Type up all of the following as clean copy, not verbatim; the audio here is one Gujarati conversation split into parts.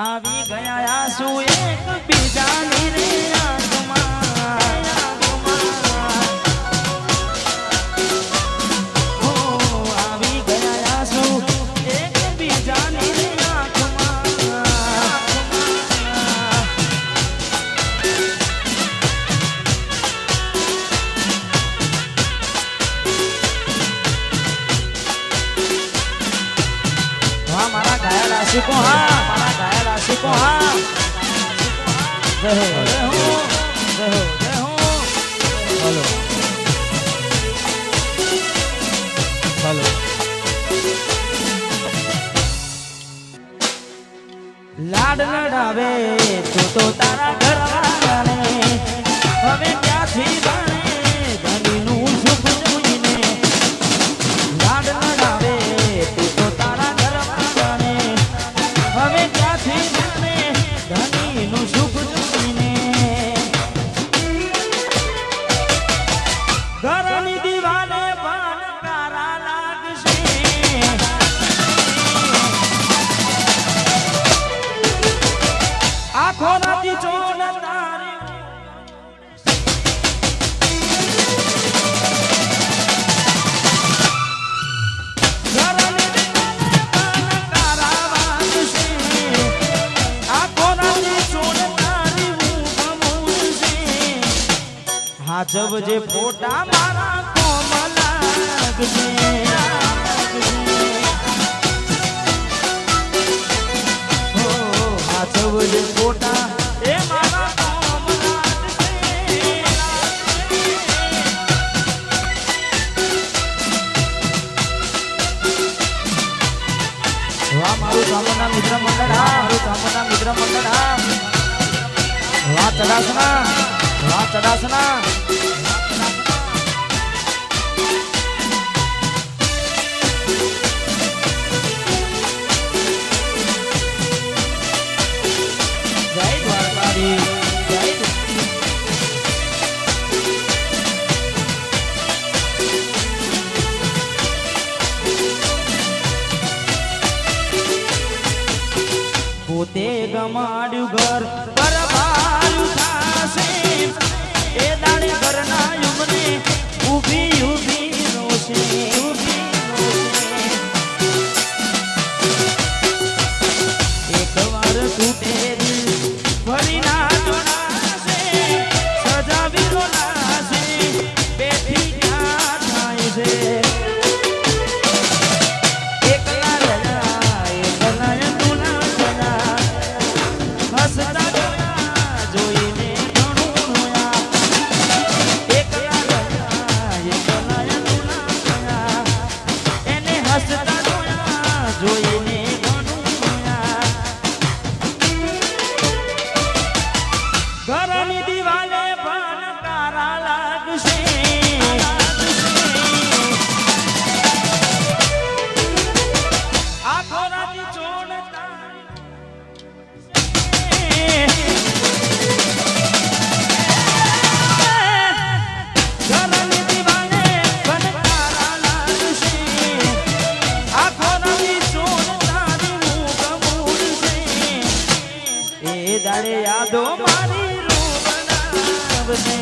આવી ગયા આંસુ એક બીજાની રે આંખમાં હો આવી ગયા આંસુ એક બીજાની રે આંખમાં હા મારા ઘાયલ આશિકો હા મારા ઘાયલ આશિકો હા જય હો જય હો જય હો જય હો બોલો બોલો લાડ લડાવે તું તો તારા ઘરવાળાને હવે ક્યાંથી બને ધણીનું સુખ જોઈને લાડ લડાવે તું તો તારા ઘરવાળાને હવે ક્યાંથી બને ધણીનું સુખ જોઈને ઘરની દીવાને પણ કારા લાગશે આખો રાતી ચોન તારી ઘરની દીવાને પણ કારા વાગશે આખો રાતી ચોન તારી ઊંઘ મૂળશે હાજબ જે ફોટા મારા કોમ લાગશે હો હાજબ જે ફોટા એ મારા કોમ લાગશે વાહ મારું ચામુંડા મિત્ર મંડળ હા મારું ચામુંડા મિત્ર મંડળ હા વાહ ચડાસના વાહ ચડાસના જય દ્વારકાધીશ જય પોતે ગમાડ્યું ઘર બરબારું થાશે એ દાડે ઘરના યુમને ઊભી ઊભી રોશે ઊભી રોશે એકવાર તૂટે દિલ ફરી ના જોડાશે સજાવી રોલાશે બેઠી ક્યાં થાય છે એકલા રહ્યા એકલા તુલા સજા હસતા જોયા જોઈને ઘણું રોયા એકલા રહ્યા એકલા તુલા સજા એને હસતા જોયા જોઈને ઘણું રોયા ઘરની દીવાલે પણ કારા લાગશે આખો રાતી ચોડ તારી ઘરની દીવાલે પણ કારા લાગશે આખો રાતી ચોડ તારી ઊંઘ મૂળશે એ દાડે યાદો મારી રૂ બનાવશે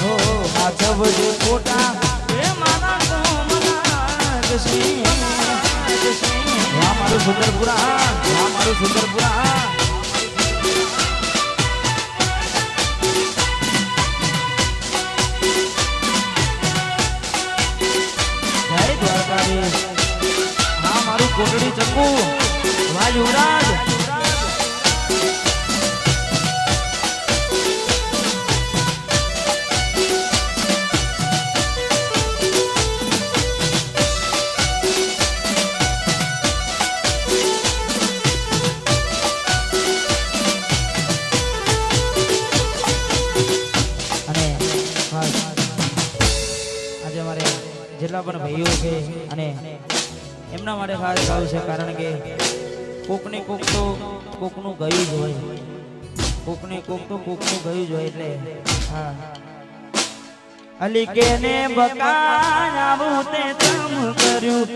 હો હાજબ જે ફોટા એ મારા કોમ લાગશે વાહ મારું સુંદરપુરા વાહ મારું સુંદરપુરા જય દ્વારકાધીશ હા મારું કોટડી ચક્કુ વાહ યુવરાજ અને ખાસ આજે અમારે જેટલા પણ ભાઈઓ છે અને એમના માટે ખાસ ગાવું છે કારણ કે કોકને કોક તો કોકનું ગયું જ હોય કોકને કોક તો કોકનું ગયું જ હોય એટલે હા અલી કેને બકાવું તે તમ કર્યું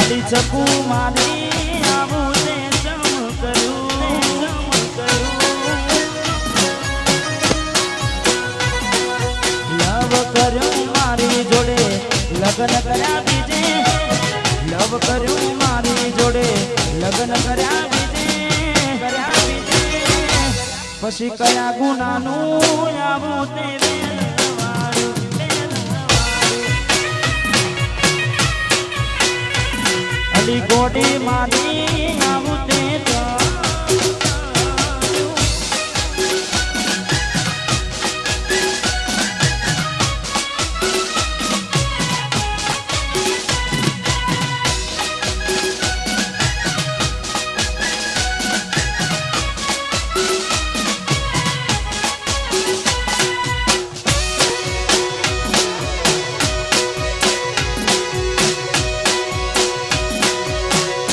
અલી ચકુ મારી આવું તે તમ કર્યું લવ કર્યું મારી જોડે લગ્ન કર્યા બીજે લવ કર્યું મારી જોડે લગ્ન કર્યા પછી કયા ગુનાનું આવું તે અલી ગોડી મારી આવું તે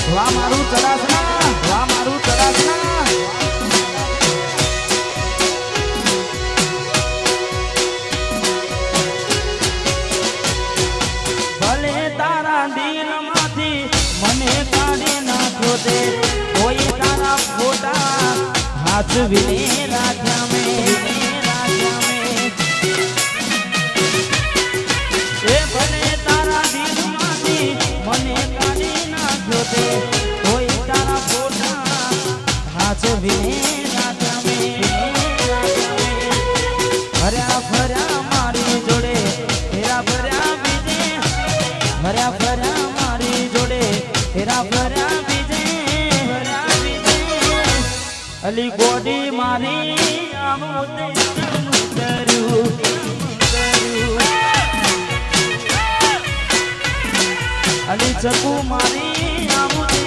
વાહ મારું ચડાસના વાહ મારું ચડાસના ભલે તારા દિલમાંથી મને કાઢી નાખ્યો તે કોઈ તારા ફોટા હાચવીને રાખ્યા મેં એ ભલે તારા દિલમાંથી મને કાઢી નાખ્યો તે કોઈ તારા ફોટા હાચવીને રાખ્યા મેં હર્યા ફર્યા મારી જોડે ફેરા ફર્યા બીજે હર્યા ફર્યા મારી જોડે ફેરા ફર્યા બીજે અલી ગોડી મારી આવું તે કર્યું અલી ચકુ મારી આવું તે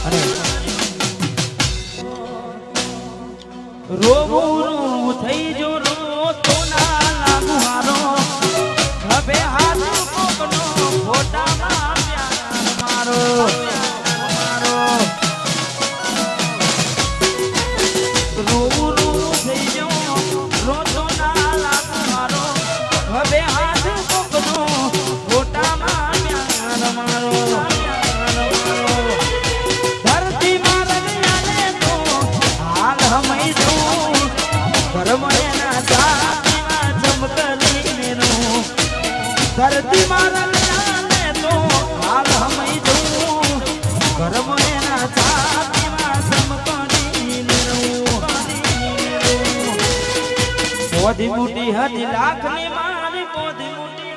અને રોવું થઈ જો રો તો ના લાગુ હારો હવે હાથ કોકનો ફોટામાં પ્યાર મારો રોવું થઈ જો રો તો ના લાગુ હારો હવે હાથ કોકનો ફોટામાં પ્યાર મારો ધરતી મારને તો હાલ હમઈ દઉં કરમણેના જાતિના ચમકલીને નું ધરતી મારને તો હાલ હમઈ દઉં કરમણેના જાતિના ચમકલીને નું પોધી મોટી હતી લાખની મારી પોધી મોટી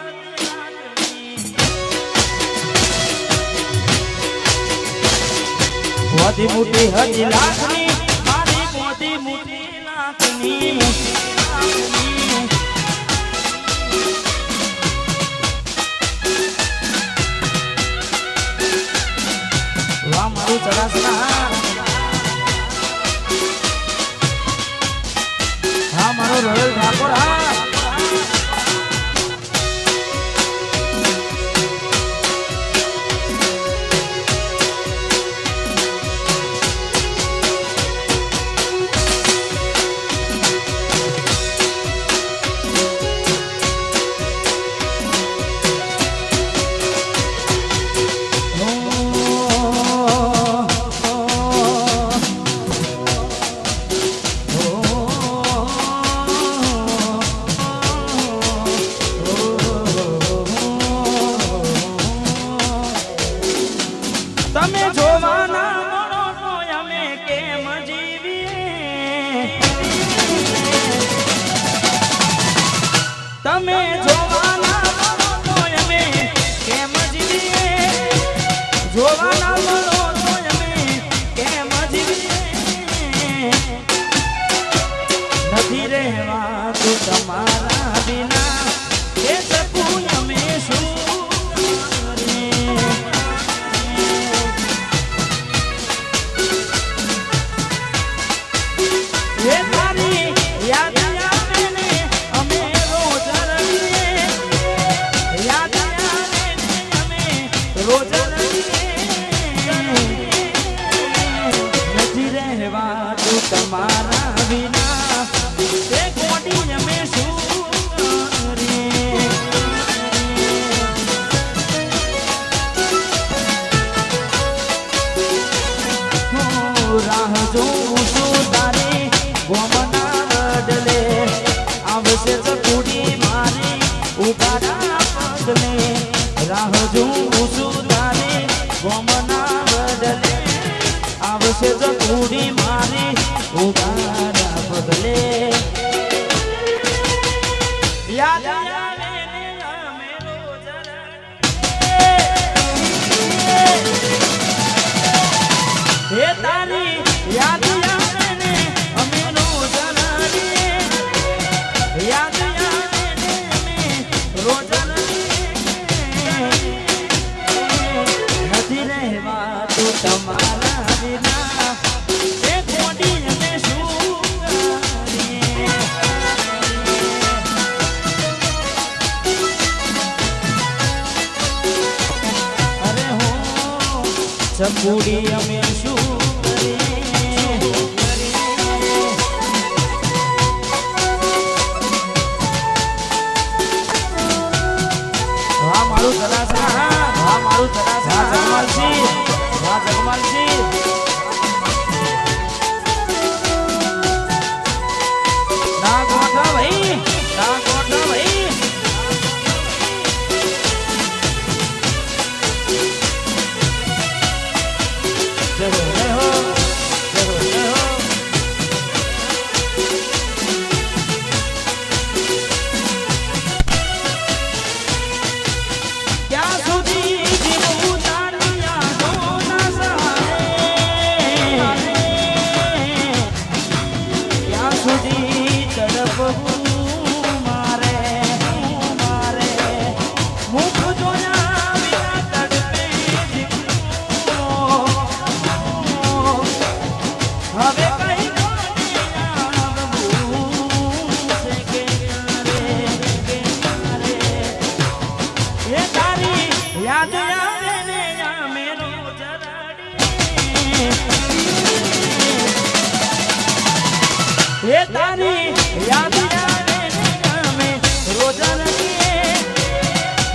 પોધી મોટી હતી લાખની મારી પોધી મોટી લાખની વાહ મારું ચડાસના હા મારો રોયલ ઠાકોર હા તમે જોવાના મળો તો અમે કેમ જીવીએ તમે જોવાના મળો તો અમે કેમ જીવીએ જોવાના મળો તો અમે કેમ જીવીએ નથી રહેવા તો તમારા વિના એ શકું અમે શું ગોડી અમે શું રાહ જોઉં છું તારી ગોમના બદલે આવશે ચકુડી મારી ઉગાડા પગલે રાહ જોઉં છું તારી ગોમના બદલે આવશે ચકુડી મારી ઉગાડા પગલે યાદ આવે ને અમે રોજ હે તારી યાદ આવે ને અમે રોજ યાદ આવે ને અમે રોજ નથી રહેવા તું તમારા વિના એ ગોડી અમે શું કરીએ અરે હો ચકુડી અમે શું મારું તરાસા જગમાલજી ના ગોઠા ભાઈ યાદ આવે ને અમે રોજ હે તારી યાદ આવે ને અમે રોજ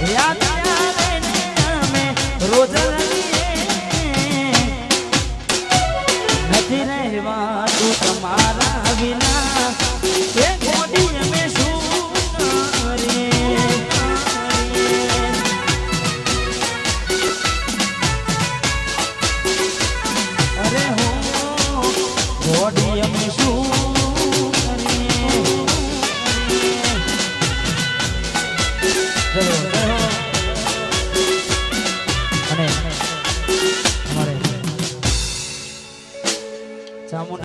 યાદ આવે ને અમે રોજ નથી રહેવા તું તમારા વિના એ ગોડી અમે શું કરીએ અરે હો ગોડી અમે શું અને અમારે